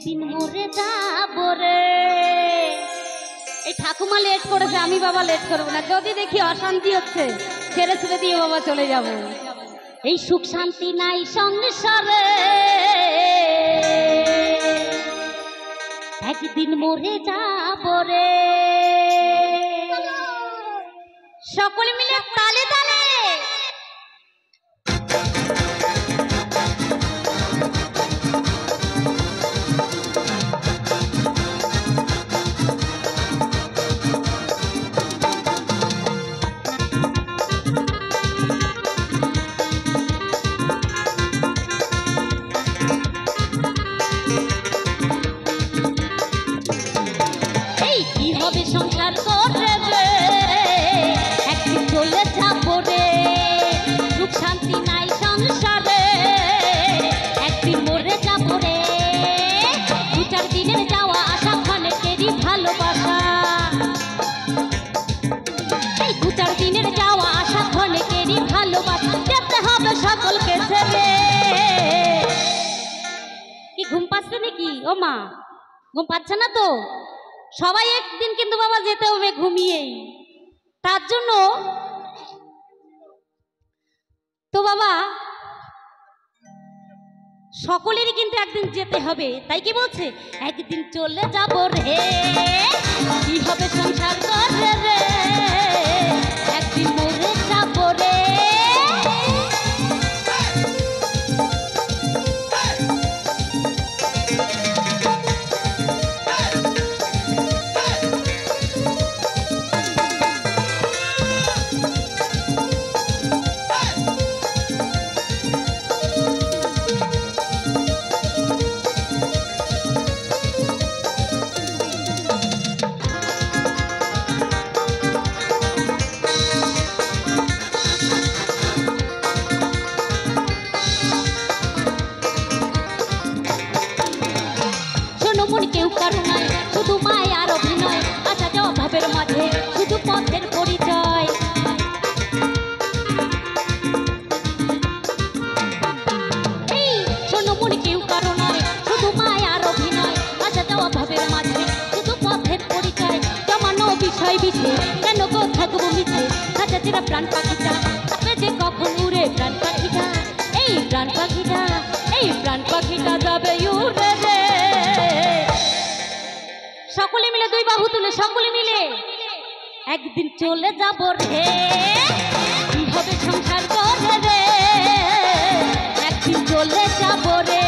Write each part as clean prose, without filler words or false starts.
একদিন মরে যাব রে। এই ঠাকুমা লেট করেছে, আমি বাবা লেট করবো না। যদি দেখি অশান্তি হচ্ছে ছেড়ে ছেড়ে দিয়ে বাবা চলে যাব। এই সুখ শান্তি নাই সংসারে, একদিন মরে যাব রে। সকলে মিলে তালে তালে সংসার করে রে, একদিন চলে যাব রে। সুখ শান্তি নাই সংসারে, একদিন মরে যাব রে। দু চার দিনের যাওয়া আসা ক্ষণেকেরই ভালোবাসা, এই দু চার দিনের যাওয়া আসা ক্ষণেকেরই ভালোবাসা। যেতে হবে সকলকে ছেড়ে। কি ঘুম পাচ্ছে নাকি? ও মা, ঘুম পাচ্ছে না তো? সবাই একদিন কিন্তু বাবা যেতে হবে ঘুমিয়েই। তার জন্য তো বাবা সকলেরই কিন্তু একদিন যেতে হবে। তাই কি বলছে? একদিন চলে যাব রে, কি হবে সংসার করে রে, একদিন মরে যাব রে। কেউ কারো নাই, শুধু মায়ার অভিনয়। আসা যাওয়া ভাবের মাঝে শুধু পথের পরিচয়। এই শোনো মন, কেউ কারো নয়, শুধু মায়ার অভিনয়। আসা যাওয়া ভাবের মাঝে শুধু পথের পরিচয়। জমানো বিষয় বিছে কেন গো থাকবো মিছে। খাঁচা চিরা প্রাণ পাখিটা তবে যে কখন উড়ে প্রাণ পাখিটা। এই প্রাণ পাখিটা, এই প্রাণ পাখিটা যাবে উড়ে রে। সকলে মিলে দুই বাহু তুলে সকলে মিলে একদিন চলে যাব রে, কি হবে সংসার করে রে, একদিন চলে যাব রে।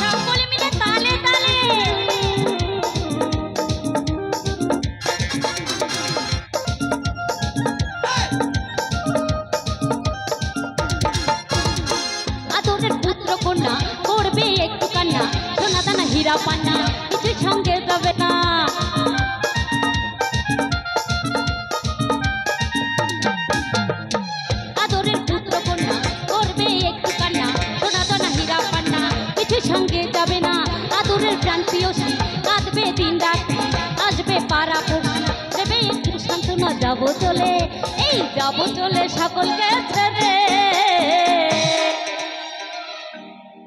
সকলে মিলে তালে তালে কন্যা করবে একটু কান্না, সোনা দানা হীরা পান্না কিছু সঙ্গে যাবে না। আদরের পুত্র কন্যা করবে একটু কান্না, সোনা দানা হীরা পান্না কিছু সঙ্গে যাবে না। আদরের প্রাণ প্রিয়সী কাঁদবে দিন রাত্রি, আসবে পাড়া পড়শি দেবে একটু সান্ত্বনা। যাব চলে, এই যাব চলে সকলকে ছেড়ে।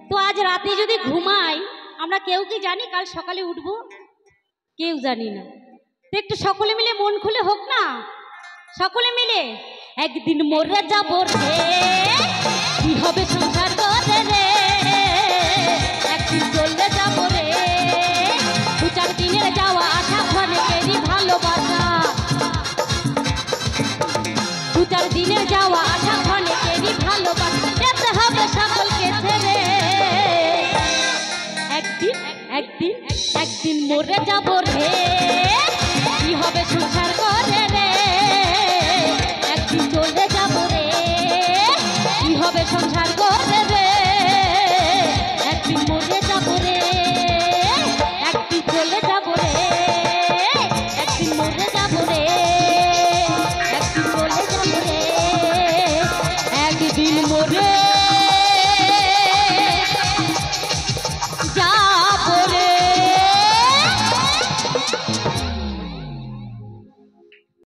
তো আজ রাতে যদি ঘুমাই, আমরা কেউ কি জানি কাল সকালে উঠবো? কেউ জানি না। তো একটু সকলে মিলে মন খুলে হোক না, সকলে মিলে একদিন মরে যাব রে, কি হবে সংসার করে রে, একদিন চলে যাব রে। দু চার দিনের যাওয়া আসা ক্ষণেকেরই ভালোবাসা, দু চার দিনের যাওয়া আসা ক্ষণেকেরই ভালোবাসা। যেতে হবে সকলকে ছেড়ে। একদিন একদিন একদিন মরে যাব রে।